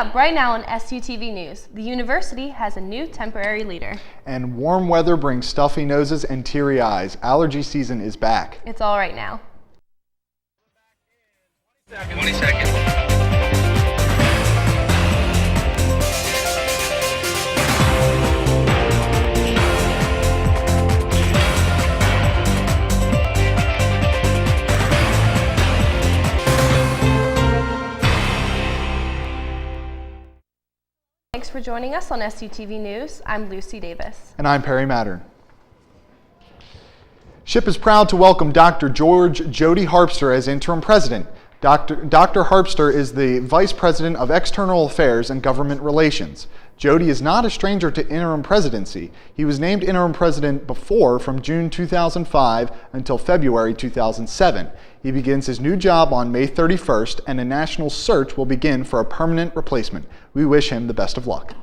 Up right now on SUTV News, the university has a new temporary leader. And warm weather brings stuffy noses and teary eyes. Allergy season is back. It's all right now. 20 seconds. Thanks for joining us on SUTV News. I'm Lucy Davis. And I'm Perry Mattern. SHIP is proud to welcome Dr. George Jody Harpster as interim president. Dr. Harpster is the Vice President of External Affairs and Government Relations. Jody is not a stranger to interim presidency. He was named interim president before from June 2005 until February 2007. He begins his new job on May 31st, and a national search will begin for a permanent replacement. We wish him the best of luck.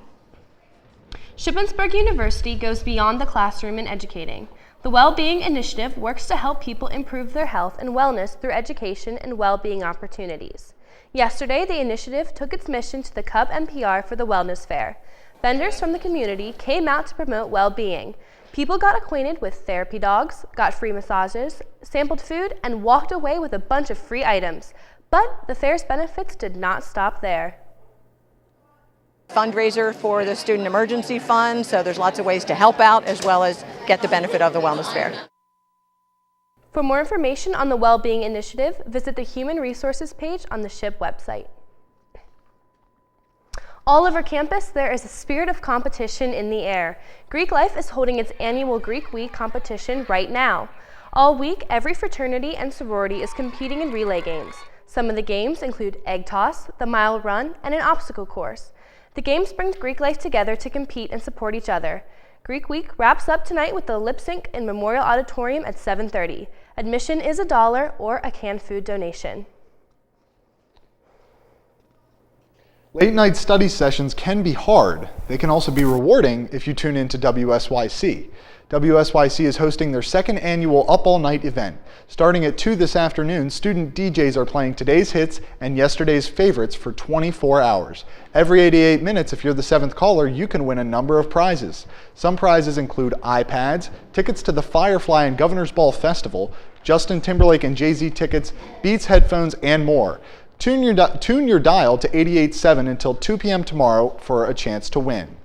Shippensburg University goes beyond the classroom in educating. The Well-Being Initiative works to help people improve their health and wellness through education and well-being opportunities. Yesterday, the initiative took its mission to the Cub NPR for the Wellness Fair. Vendors from the community came out to promote well-being. People got acquainted with therapy dogs, got free massages, sampled food, and walked away with a bunch of free items. But the fair's benefits did not stop there. Fundraiser for the Student Emergency Fund, so there's lots of ways to help out as well as get the benefit of the Wellness Fair. For more information on the Well-Being Initiative, visit the Human Resources page on the SHIP website. All over campus, there is a spirit of competition in the air. Greek Life is holding its annual Greek Week competition right now. All week, every fraternity and sorority is competing in relay games. Some of the games include egg toss, the mile run, and an obstacle course. The games bring Greek Life together to compete and support each other. Greek Week wraps up tonight with the lip sync in Memorial Auditorium at 7:30. Admission is $1 or a canned food donation. Late night study sessions can be hard. They can also be rewarding if you tune into WSYC. WSYC is hosting their second annual Up All Night event. Starting at 2 this afternoon, student DJs are playing today's hits and yesterday's favorites for 24 hours. Every 88 minutes, if you're the 7th caller, you can win a number of prizes. Some prizes include iPads, tickets to the Firefly and Governor's Ball Festival, Justin Timberlake and Jay-Z tickets, Beats headphones, and more. Tune your dial to 88.7 until 2 p.m. tomorrow for a chance to win.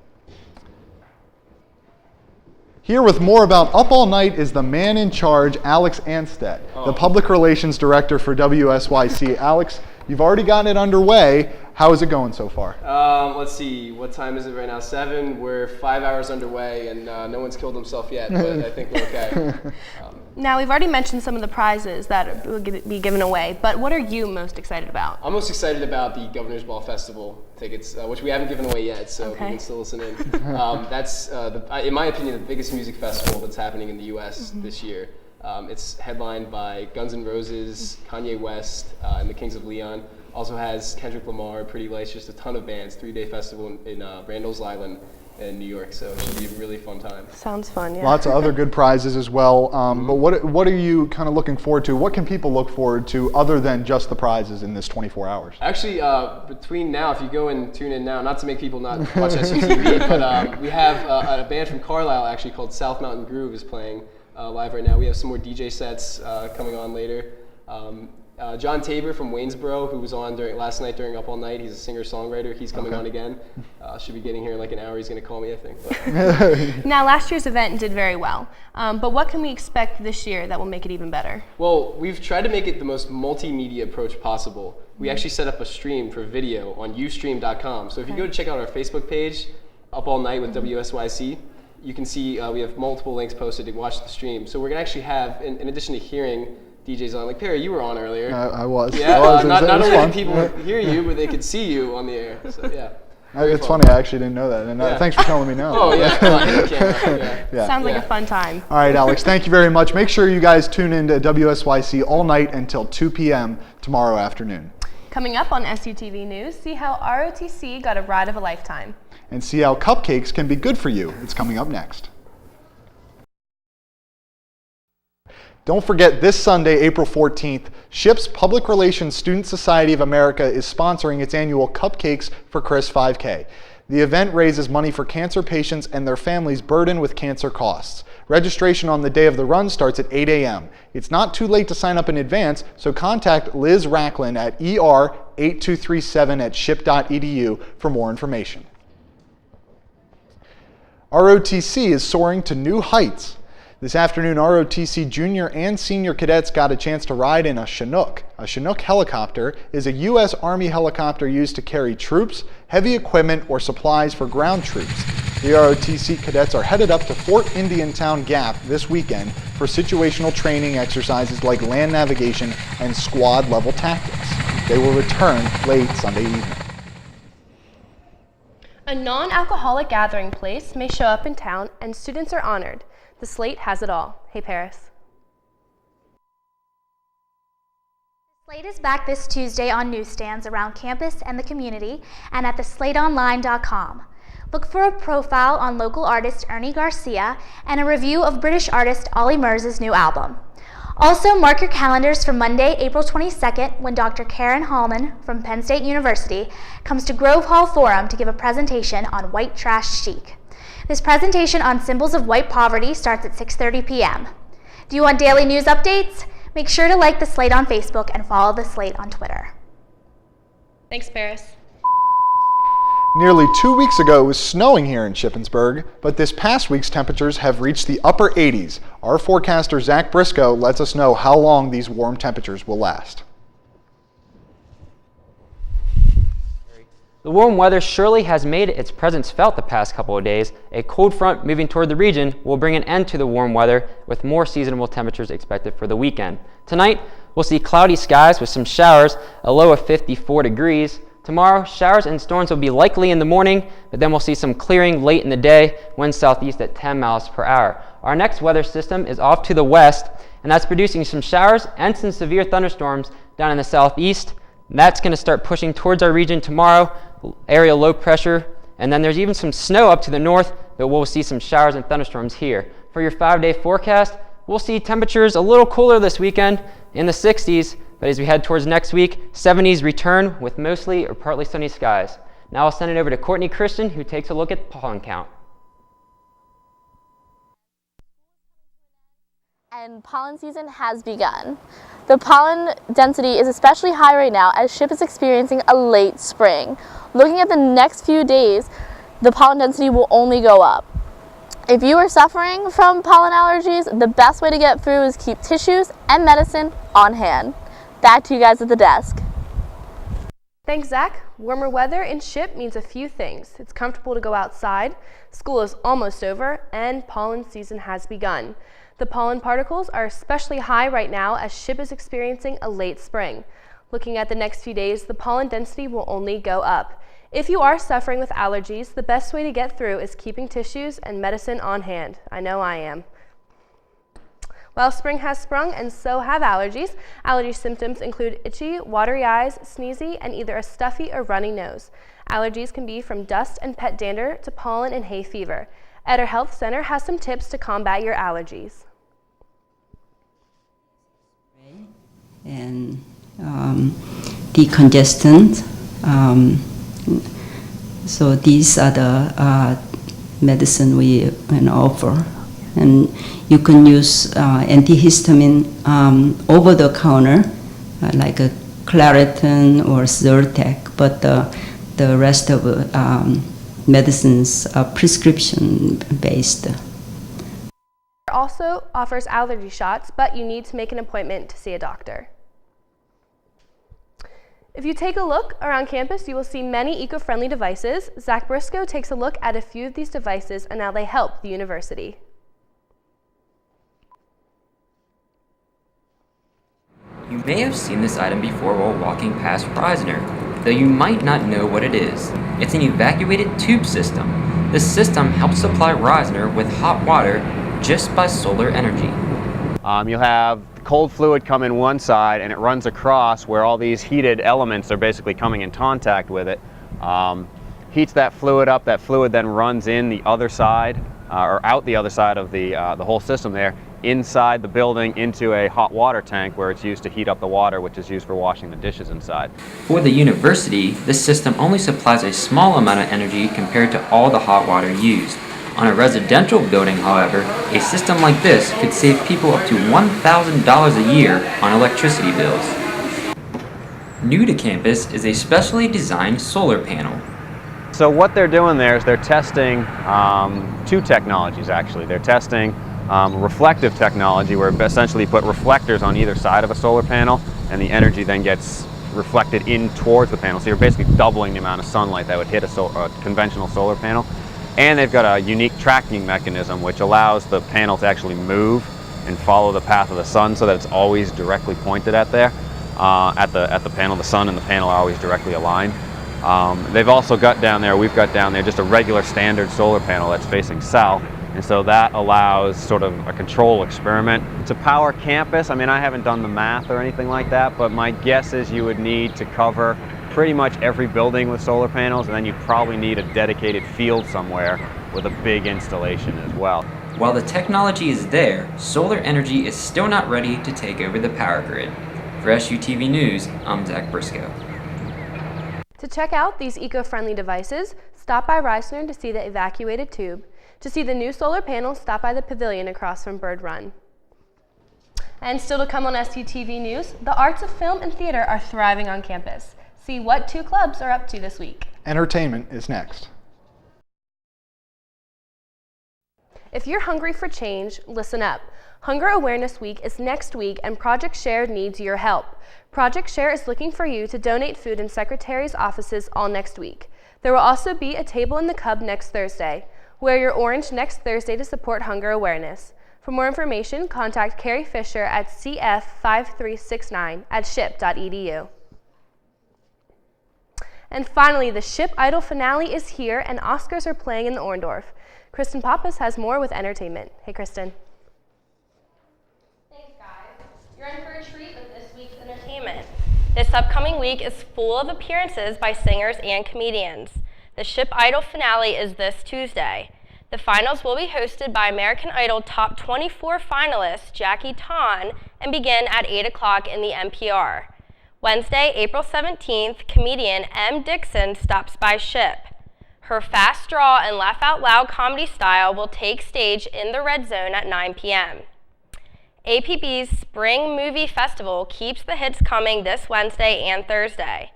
Here with more about Up All Night is the man in charge, Alex Anstedt, the Public Relations Director for WSYC. Alex, you've already gotten it underway. How is it going so far? Let's see, what time is it right now? 7. We're 5 hours underway, and no one's killed himself yet, but I think we're okay. Now, we've already mentioned some of the prizes that will be given away, but what are you most excited about? I'm most excited about the Governor's Ball Festival tickets, which we haven't given away yet, so you can still listen in. That's, in my opinion, the biggest music festival that's happening in the U.S. this year. It's headlined by Guns N' Roses, Kanye West, and the Kings of Leon. Also has Kendrick Lamar, Pretty Lights, just a ton of bands. 3-day festival in Randall's Island in New York, so it should be a really fun time. Sounds fun, yeah. Lots of other good prizes as well. But what are you kind of looking forward to? What can people look forward to other than just the prizes in this 24 hours? Actually, between now, if you go and tune in now, not to make people not watch SUTV, but we have a band from Carlisle actually called South Mountain Groove is playing live right now. We have some more DJ sets coming on later. John Tabor from Waynesboro, who was on last night during Up All Night, he's a singer-songwriter. He's coming on again. Should be getting here in like an hour. He's going to call me, I think. Now, last year's event did very well, but what can we expect this year that will make it even better? Well, we've tried to make it the most multimedia approach possible. We actually set up a stream for video on ustream.com. So if you go to check out our Facebook page, Up All Night with WSYC, you can see we have multiple links posted to watch the stream. So we're going to actually have, in addition to hearing DJs on, like Perry, you were on earlier. I was. Yeah, not only fun. did people hear you, but they could see you on the air. So yeah. It's funny, I actually didn't know that, and thanks for telling me now. Oh yeah. Sounds like a fun time. All right, Alex, thank you very much. Make sure you guys tune in to WSYC all night until 2 p.m. tomorrow afternoon. Coming up on SUTV News, see how ROTC got a ride of a lifetime. And see how cupcakes can be good for you. It's coming up next. Don't forget, this Sunday, April 14th, SHIP's Public Relations Student Society of America is sponsoring its annual Cupcakes for Chris 5K. The event raises money for cancer patients and their families burdened with cancer costs. Registration on the day of the run starts at 8 a.m. It's not too late to sign up in advance, so contact Liz Racklin at er8237@ship.edu for more information. ROTC is soaring to new heights. This afternoon, ROTC junior and senior cadets got a chance to ride in a Chinook. A Chinook helicopter is a U.S. Army helicopter used to carry troops, heavy equipment, or supplies for ground troops. The ROTC cadets are headed up to Fort Indiantown Gap this weekend for situational training exercises like land navigation and squad-level tactics. They will return late Sunday evening. A non-alcoholic gathering place may show up in town and students are honored. The Slate has it all. Hey, Paris. Slate is back this Tuesday on newsstands around campus and the community and at theslateonline.com. Look for a profile on local artist Ernie Garcia and a review of British artist Ollie Murs' new album. Also, mark your calendars for Monday, April 22nd, when Dr. Karen Hallman from Penn State University comes to Grove Hall Forum to give a presentation on white trash chic. This presentation on symbols of white poverty starts at 6:30 p.m. Do you want daily news updates? Make sure to like The Slate on Facebook and follow The Slate on Twitter. Thanks, Paris. Nearly 2 weeks ago, it was snowing here in Shippensburg, but this past week's temperatures have reached the upper 80s. Our forecaster, Zach Briscoe, lets us know how long these warm temperatures will last. The warm weather surely has made its presence felt the past couple of days. A cold front moving toward the region will bring an end to the warm weather, with more seasonable temperatures expected for the weekend. Tonight, we'll see cloudy skies with some showers, a low of 54 degrees. Tomorrow, showers and storms will be likely in the morning, but then we'll see some clearing late in the day, winds southeast at 10 miles per hour. Our next weather system is off to the west, and that's producing some showers and some severe thunderstorms down in the southeast. And that's going to start pushing towards our region tomorrow, area low pressure, and then there's even some snow up to the north, but we'll see some showers and thunderstorms here. For your 5-day forecast, we'll see temperatures a little cooler this weekend in the 60s, but as we head towards next week, 70s return with mostly or partly sunny skies. Now I'll send it over to Courtney Christian, who takes a look at pollen count. And pollen season has begun. The pollen density is especially high right now as SHIP is experiencing a late spring. Looking at the next few days, the pollen density will only go up. If you are suffering from pollen allergies, the best way to get through is keep tissues and medicine on hand. Back to you guys at the desk. Thanks, Zach. Warmer weather in SHIP means a few things. It's comfortable to go outside, school is almost over, and pollen season has begun. The pollen particles are especially high right now as SHIP is experiencing a late spring. Looking at the next few days, the pollen density will only go up. If you are suffering with allergies, the best way to get through is keeping tissues and medicine on hand. I know I am. Well, spring has sprung and so have allergies. Allergy symptoms include itchy, watery eyes, sneezy, and either a stuffy or runny nose. Allergies can be from dust and pet dander to pollen and hay fever. Eder Health Center has some tips to combat your allergies. And decongestant. So these are the medicine we can offer. And you can use antihistamine over the counter, like a Claritin or Zyrtec, but the rest of medicines are prescription-based. Also offers allergy shots, but you need to make an appointment to see a doctor. If you take a look around campus, you will see many eco-friendly devices. Zach Briscoe takes a look at a few of these devices and how they help the university. You may have seen this item before while walking past Reisner, though you might not know what it is. It's an evacuated tube system. This system helps supply Reisner with hot water just by solar energy. You'll have cold fluid come in one side and it runs across where all these heated elements are basically coming in contact with it. Heats that fluid up, that fluid then runs in the other side or out the other side of the whole system there inside the building into a hot water tank where it's used to heat up the water, which is used for washing the dishes inside. For the university, this system only supplies a small amount of energy compared to all the hot water used. On a residential building, however, a system like this could save people up to $1,000 a year on electricity bills. New to campus is a specially designed solar panel. So what they're doing there is they're testing two technologies actually. They're testing reflective technology where essentially you put reflectors on either side of a solar panel and the energy then gets reflected in towards the panel. So you're basically doubling the amount of sunlight that would hit a conventional solar panel. And they've got a unique tracking mechanism which allows the panel to actually move and follow the path of the sun so that it's always directly pointed at there. At the panel, the sun and the panel are always directly aligned. They've also got down there, we've got down there just a regular standard solar panel that's facing south, and so that allows sort of a control experiment. To power campus, I mean, I haven't done the math or anything like that, but my guess is you would need to cover pretty much every building with solar panels, and then you probably need a dedicated field somewhere with a big installation as well. While the technology is there, solar energy is still not ready to take over the power grid. For SUTV News, I'm Zach Briscoe. To check out these eco-friendly devices, stop by Reisner to see the evacuated tube. To see the new solar panels, stop by the pavilion across from Bird Run. And still to come on SUTV News, the arts of film and theater are thriving on campus. See what 2 clubs are up to this week. Entertainment is next. If you're hungry for change, listen up. Hunger Awareness Week is next week and Project Share needs your help. Project Share is looking for you to donate food in secretaries' offices all next week. There will also be a table in the Cub next Thursday. Wear your orange next Thursday to support hunger awareness. For more information, contact Carrie Fisher at cf5369@ship.edu. And finally, the Ship Idol finale is here and Oscars are playing in the Orndorff. Kristen Pappas has more with entertainment. Hey, Kristen. Thanks, guys. You're in for a treat with this week's entertainment. This upcoming week is full of appearances by singers and comedians. The Ship Idol finale is this Tuesday. The finals will be hosted by American Idol top 24 finalist Jackie Tahn and begin at 8 o'clock in the NPR. Wednesday, April 17th, comedian M. Dixon stops by Ship. Her fast draw and laugh out loud comedy style will take stage in the Red Zone at 9 p.m. APB's Spring Movie Festival keeps the hits coming this Wednesday and Thursday.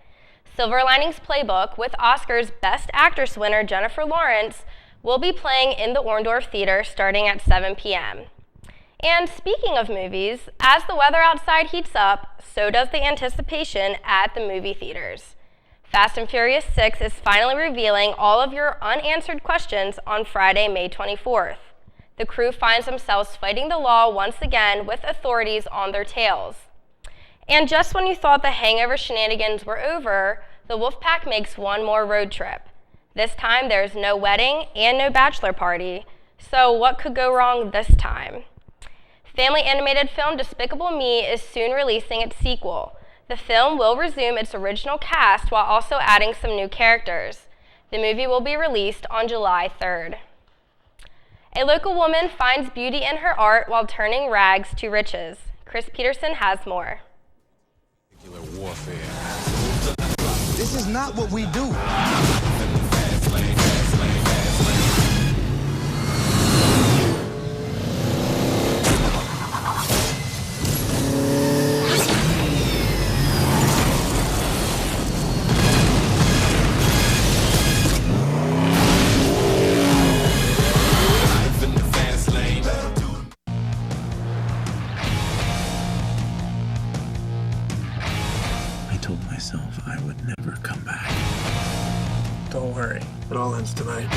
Silver Linings Playbook with Oscars Best Actress winner Jennifer Lawrence will be playing in the Orndorff Theater starting at 7 p.m. And speaking of movies, as the weather outside heats up, so does the anticipation at the movie theaters. Fast and Furious 6 is finally revealing all of your unanswered questions on Friday, May 24th. The crew finds themselves fighting the law once again with authorities on their tails. And just when you thought the hangover shenanigans were over, the Wolfpack makes one more road trip. This time there's no wedding and no bachelor party, so what could go wrong this time? Family animated film Despicable Me is soon releasing its sequel. The film will resume its original cast while also adding some new characters. The movie will be released on July 3rd. A local woman finds beauty in her art while turning rags to riches. Chris Peterson has more. This is not what we do. I would never come back. Don't worry, it all ends tonight.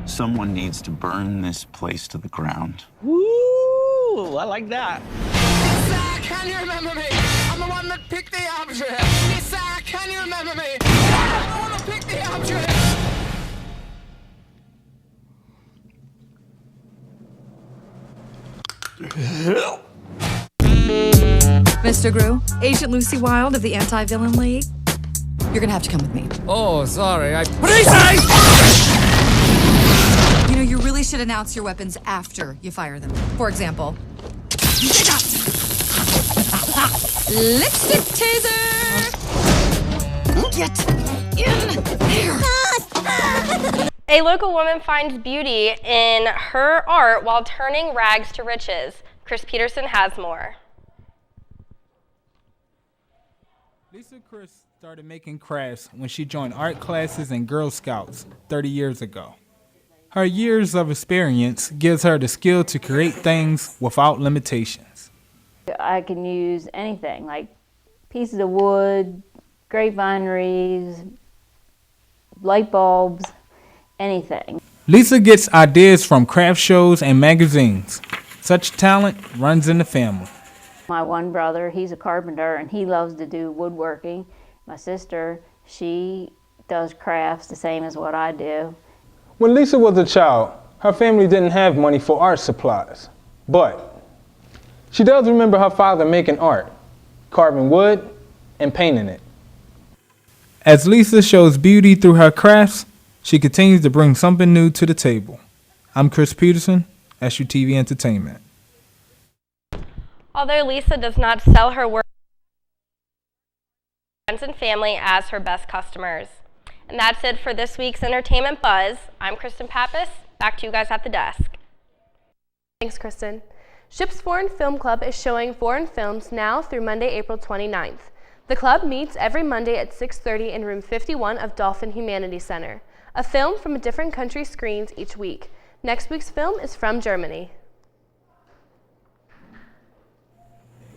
Someone needs to burn this place to the ground. Woo! I like that. Lisa, can you remember me? I'm the one that picked the object. Lisa, can you remember me? I'm the one that picked the object. Mr. Gru, Agent Lucy Wilde of the Anti-Villain League. You're gonna have to come with me. Oh, sorry, You know, you're really really should announce your weapons after you fire them. For example, lipstick taser! Get in there! A local woman finds beauty in her art while turning rags to riches. Chris Peterson has more. Lisa Chris started making crafts when she joined art classes and Girl Scouts 30 years ago. Her years of experience gives her the skill to create things without limitations. I can use anything, like pieces of wood, grapevine wreaths, light bulbs, anything. Lisa gets ideas from craft shows and magazines. Such talent runs in the family. My one brother, he's a carpenter and he loves to do woodworking. My sister, she does crafts the same as what I do. When Lisa was a child, her family didn't have money for art supplies, but she does remember her father making art, carving wood and painting it. As Lisa shows beauty through her crafts, she continues to bring something new to the table. I'm Chris Peterson, SUTV Entertainment. Although Lisa does not sell her work, friends and family as her best customers. And that's it for this week's Entertainment Buzz. I'm Kristen Pappas. Back to you guys at the desk. Thanks, Kristen. SHIP's Foreign Film Club is showing foreign films now through Monday, April 29th. The club meets every Monday at 6:30 in room 51 of Dolphin Humanities Center. A film from a different country screens each week. Next week's film is from Germany.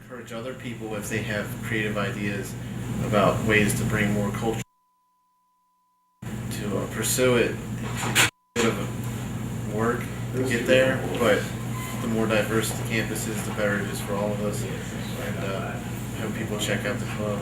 Encourage other people if they have creative ideas about ways to bring more culture to pursue it. It's a bit of work to get there, but the more diverse the campus is, the better it is for all of us. And I hope people check out the club.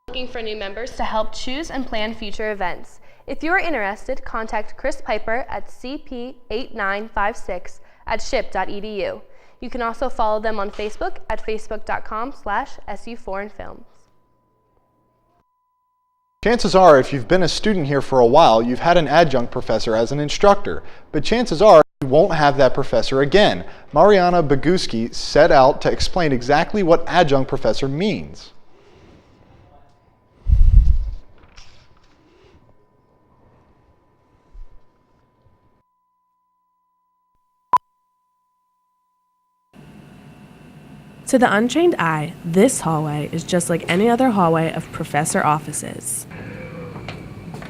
Looking for new members to help choose and plan future events. If you are interested, contact Chris Piper at cp8956@ship.edu. You can also follow them on Facebook at facebook.com/SUForeignFilms. Chances are, if you've been a student here for a while, you've had an adjunct professor as an instructor, but chances are you won't have that professor again. Mariana Boguski set out to explain exactly what adjunct professor means. To the untrained eye, this hallway is just like any other hallway of professor offices.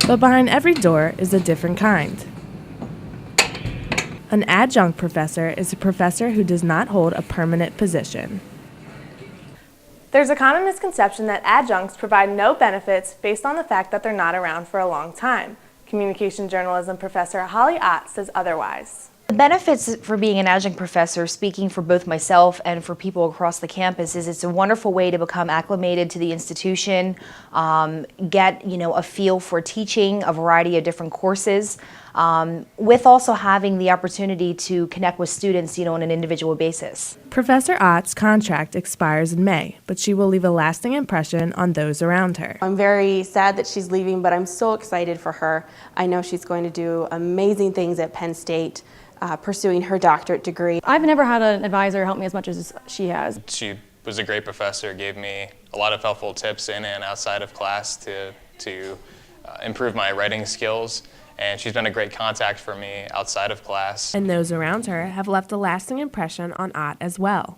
But behind every door is a different kind. An adjunct professor is a professor who does not hold a permanent position. There's a common misconception that adjuncts provide no benefits based on the fact that they're not around for a long time. Communication journalism professor Holly Ott says otherwise. The benefits for being an adjunct professor, speaking for both myself and for people across the campus, is it's a wonderful way to become acclimated to the institution, get a feel for teaching a variety of different courses, with also having the opportunity to connect with students, on an individual basis. Professor Ott's contract expires in May, but she will leave a lasting impression on those around her. I'm very sad that she's leaving, but I'm so excited for her. I know she's going to do amazing things at Penn State, pursuing her doctorate degree. I've never had an advisor help me as much as she has. She was a great professor, gave me a lot of helpful tips in and outside of class to improve my writing skills, and she's been a great contact for me outside of class. And those around her have left a lasting impression on Ott as well.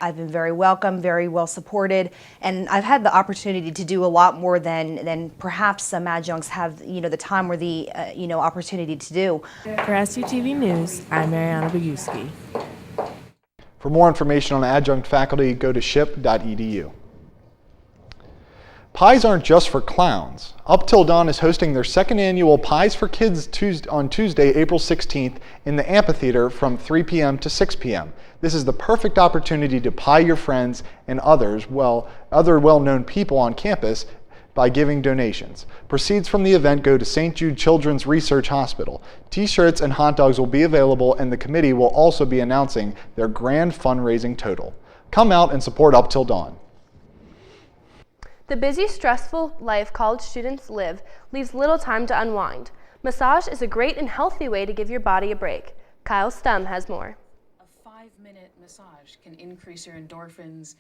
I've been very welcome, very well supported, and I've had the opportunity to do a lot more than perhaps some adjuncts have, the time or the, opportunity to do. For SUTV News, I'm Mariana Boguski. For more information on adjunct faculty, go to ship.edu. Pies aren't just for clowns. Up Till Dawn is hosting their second annual Pies for Kids on Tuesday, April 16th in the amphitheater from 3 p.m. to 6 p.m. This is the perfect opportunity to pie your friends and other well-known people on campus by giving donations. Proceeds from the event go to St. Jude Children's Research Hospital. T-shirts and hot dogs will be available, and the committee will also be announcing their grand fundraising total. Come out and support Up Till Dawn. The busy, stressful life college students live leaves little time to unwind. Massage is a great and healthy way to give your body a break. Kyle Stum has more. A 5-minute massage can increase your endorphins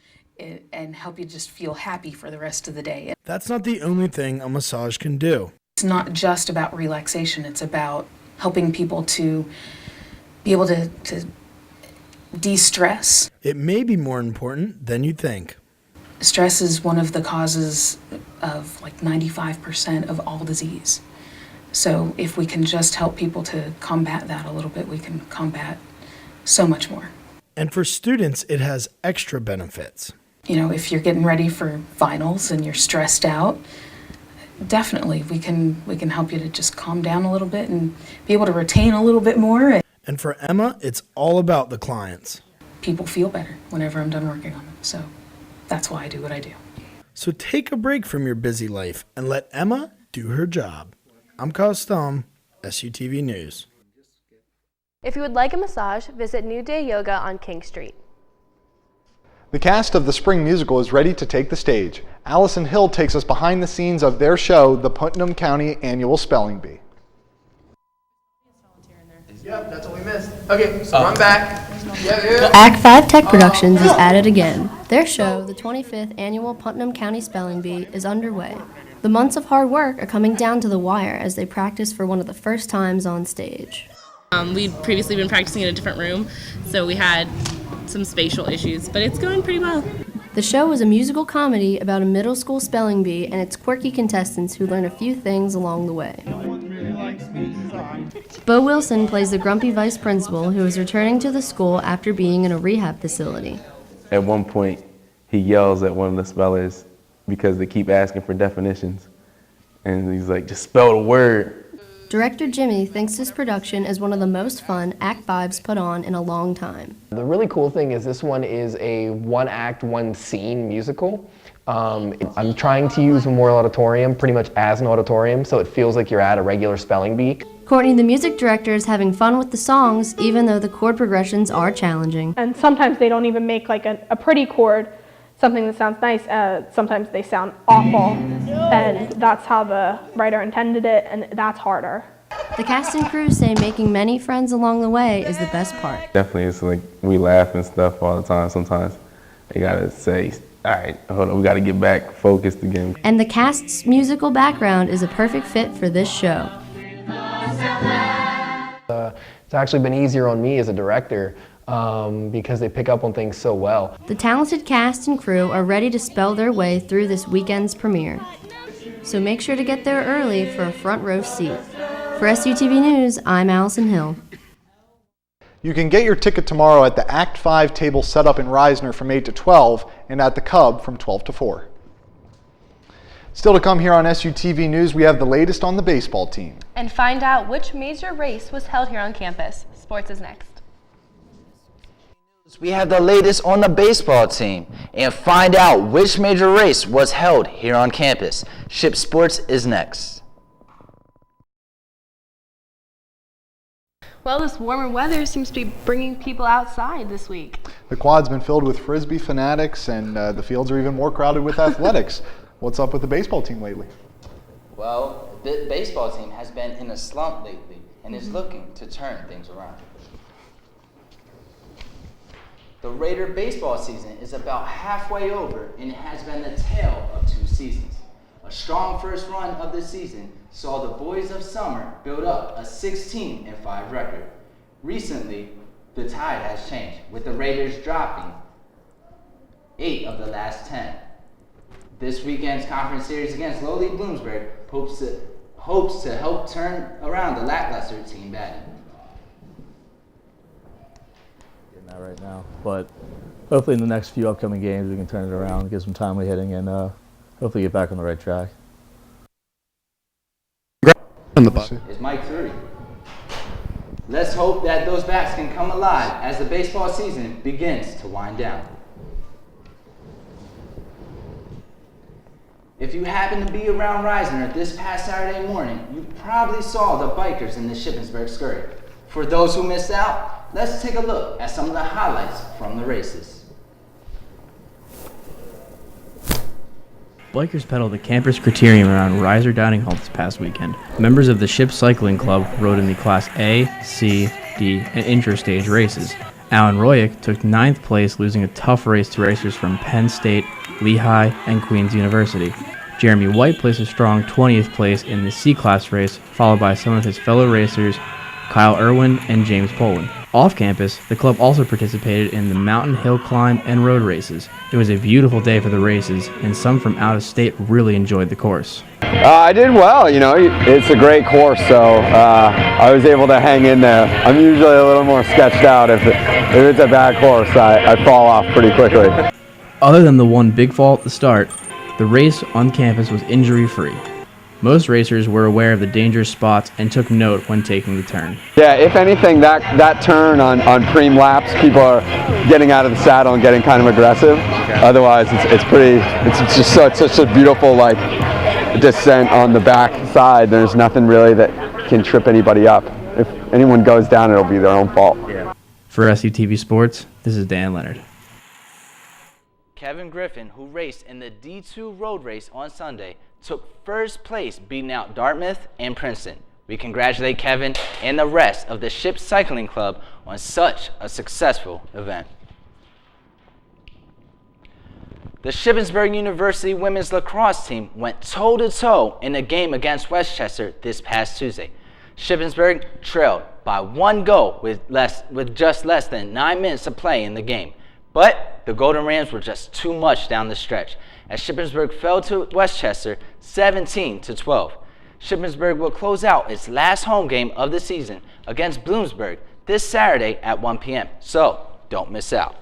and help you just feel happy for the rest of the day. That's not the only thing a massage can do. It's not just about relaxation, it's about helping people to be able to de-stress. It may be more important than you think. Stress is one of the causes of like 95% of all disease. So if we can just help people to combat that a little bit, we can combat so much more. And for students, it has extra benefits. You know, if you're getting ready for finals and you're stressed out, definitely we can help you to just calm down a little bit and be able to retain a little bit more. And for Emma, it's all about the clients. People feel better whenever I'm done working on them. So that's why I do what I do. So take a break from your busy life and let Emma do her job. I'm Kyle Stum, SUTV News. If you would like a massage, visit New Day Yoga on King Street. The cast of the Spring Musical is ready to take the stage. Allison Hill takes us behind the scenes of their show, the Putnam County Annual Spelling Bee. Yep, that's what we missed. Okay, so I'm back. Yeah. Act 5 Tech Productions is at it again. Their show, the 25th Annual Putnam County Spelling Bee, is underway. The months of hard work are coming down to the wire as they practice for one of the first times on stage. We'd previously been practicing in a different room, so we had some spatial issues, but it's going pretty well. The show is a musical comedy about a middle school spelling bee and its quirky contestants who learn a few things along the way. Bo Wilson plays the grumpy vice principal who is returning to the school after being in a rehab facility. At one point, he yells at one of the spellers because they keep asking for definitions. And he's like, just spell the word. Director Jimmy thinks this production is one of the most fun Act 5's put on in a long time. The really cool thing is this one is a one-act, one-scene musical. I'm trying to use Memorial Auditorium pretty much as an auditorium, so it feels like you're at a regular spelling bee. Courtney, the music director, is having fun with the songs, even though the chord progressions are challenging. And sometimes they don't even make like a pretty chord, something that sounds nice. Sometimes they sound awful, and that's how the writer intended it, and that's harder. The cast and crew say making many friends along the way is the best part. Definitely, it's like we laugh and stuff all the time. Sometimes you gotta say, all right, hold on, we gotta get back focused again. And the cast's musical background is a perfect fit for this show. It's actually been easier on me as a director because they pick up on things so well. The talented cast and crew are ready to spell their way through this weekend's premiere. So make sure to get there early for a front row seat. For SUTV News, I'm Allison Hill. You can get your ticket tomorrow at the Act 5 table set up in Reisner from 8 to 12 and at the Cub from 12 to 4. Still to come here on SUTV News, we have the latest on the baseball team. And find out which major race was held here on campus. Sports is next. We have the latest on the baseball team and find out which major race was held here on campus. Ship Sports is next. Well, this warmer weather seems to be bringing people outside this week. The quad's been filled with Frisbee fanatics, and the fields are even more crowded with athletics. What's up with the baseball team lately? Well, the baseball team has been in a slump lately and is looking to turn things around. The Raider baseball season is about halfway over, and it has been the tale of two seasons. A strong first run of the season saw the Boys of Summer build up a 16-5 record. Recently, the tide has changed, with the Raiders dropping 8 of the last 10. This weekend's conference series against lowly Bloomsburg hopes to help turn around the lackluster team batting. Getting that right now, but hopefully in the next few upcoming games we can turn it around, get some timely hitting, and hopefully get back on the right track. Is Mike Thury. Let's hope that those bats can come alive as the baseball season begins to wind down. If you happen to be around Reisner this past Saturday morning, you probably saw the bikers in the Shippensburg Scurry. For those who missed out, let's take a look at some of the highlights from the races. Bikers pedaled the campus criterium around Riser Dining Hall this past weekend. Members of the Ship Cycling Club rode in the Class A, C, D, and intra-stage races. Alan Royick took 9th place, losing a tough race to racers from Penn State, Lehigh, and Queen's University. Jeremy White placed a strong 20th place in the C-Class race, followed by some of his fellow racers, Kyle Irwin and James Poland. Off campus, the club also participated in the mountain, hill climb, and road races. It was a beautiful day for the races, and some from out of state really enjoyed the course. I did well, you know, it's a great course, so I was able to hang in there. I'm usually a little more sketched out. If it's a bad course, I fall off pretty quickly. Other than the one big fall at the start, the race on campus was injury-free. Most racers were aware of the dangerous spots and took note when taking the turn. Yeah, if anything, that turn on preem laps, people are getting out of the saddle and getting kind of aggressive. Okay. Otherwise, it's just such a beautiful descent on the back side. There's nothing really that can trip anybody up. If anyone goes down, it'll be their own fault. Yeah. For SUTV Sports, this is Dan Leonard. Kevin Griffin, who raced in the D2 road race on Sunday, took first place, beating out Dartmouth and Princeton. We congratulate Kevin and the rest of the Ship Cycling Club on such a successful event. The Shippensburg University women's lacrosse team went toe-to-toe in a game against Westchester this past Tuesday. Shippensburg trailed by 1 goal with just less than 9 minutes to play in the game. But the Golden Rams were just too much down the stretch, as Shippensburg fell to Westchester 17-12. Shippensburg will close out its last home game of the season against Bloomsburg this Saturday at 1 p.m., so don't miss out.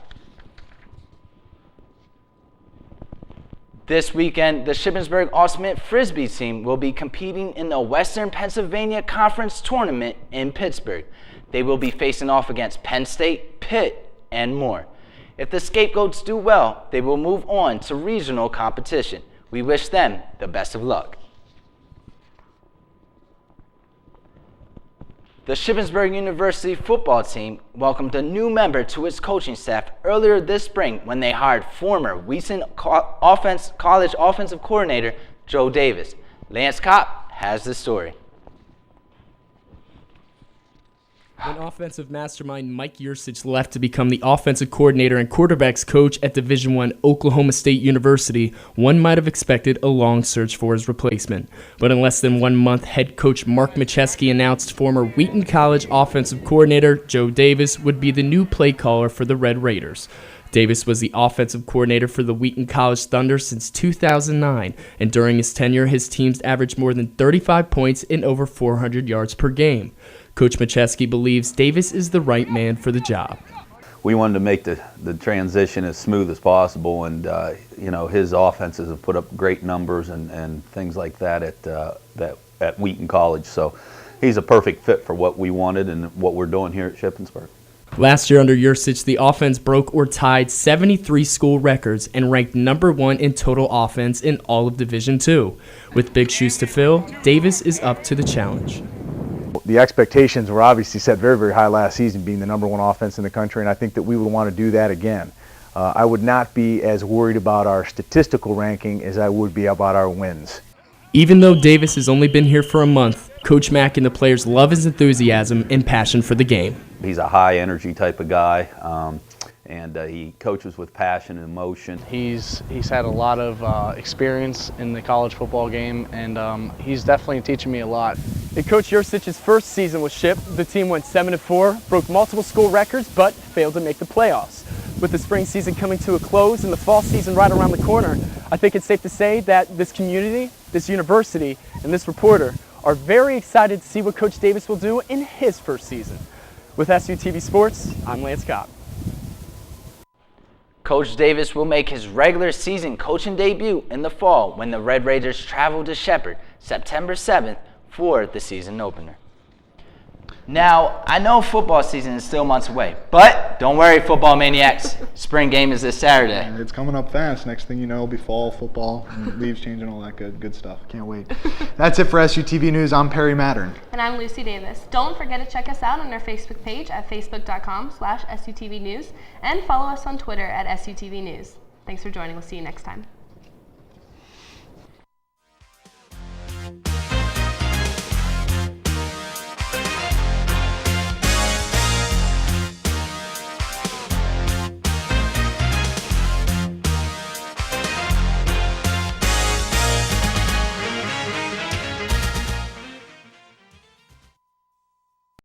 This weekend, the Shippensburg Ultimate Frisbee team will be competing in the Western Pennsylvania Conference Tournament in Pittsburgh. They will be facing off against Penn State, Pitt, and more. If the Scapegoats do well, they will move on to regional competition. We wish them the best of luck. The Shippensburg University football team welcomed a new member to its coaching staff earlier this spring when they hired former Wheaton College offensive coordinator Joe Davis. Lance Kopp has the story. When offensive mastermind Mike Yursich left to become the offensive coordinator and quarterbacks coach at Division I Oklahoma State University, one might have expected a long search for his replacement. But in less than 1 month, head coach Mark Macheski announced former Wheaton College offensive coordinator Joe Davis would be the new play caller for the Red Raiders. Davis was the offensive coordinator for the Wheaton College Thunder since 2009, and during his tenure, his teams averaged more than 35 points and over 400 yards per game. Coach Macheski believes Davis is the right man for the job. We wanted to make the transition as smooth as possible, and his offenses have put up great numbers and things like that at Wheaton College. So he's a perfect fit for what we wanted and what we're doing here at Shippensburg. Last year under Yursich, the offense broke or tied 73 school records and ranked number 1 in total offense in all of Division II. With big shoes to fill, Davis is up to the challenge. The expectations were obviously set very, very high last season, being the number 1 offense in the country, and I think that we would want to do that again. I would not be as worried about our statistical ranking as I would be about our wins. Even though Davis has only been here for a month, Coach Mack and the players love his enthusiasm and passion for the game. He's a high energy type of guy, and he coaches with passion and emotion. He's had a lot of experience in the college football game, and he's definitely teaching me a lot. In Coach Yursich's first season with Ship, the team went 7-4, broke multiple school records, but failed to make the playoffs. With the spring season coming to a close and the fall season right around the corner, I think it's safe to say that this community, this university, and this reporter are very excited to see what Coach Davis will do in his first season. With SUTV Sports, I'm Lance Kopp. Coach Davis will make his regular season coaching debut in the fall when the Red Raiders travel to Shepherd September 7th for the season opener. Now, I know football season is still months away, but don't worry, football maniacs. Spring game is this Saturday. It's coming up fast. Next thing you know, it'll be fall football, and leaves changing, all that good stuff. Can't wait. That's it for SUTV News. I'm Perry Mattern. And I'm Lucy Davis. Don't forget to check us out on our Facebook page at facebook.com/SUTV News and follow us on Twitter at SUTV News. Thanks for joining. We'll see you next time.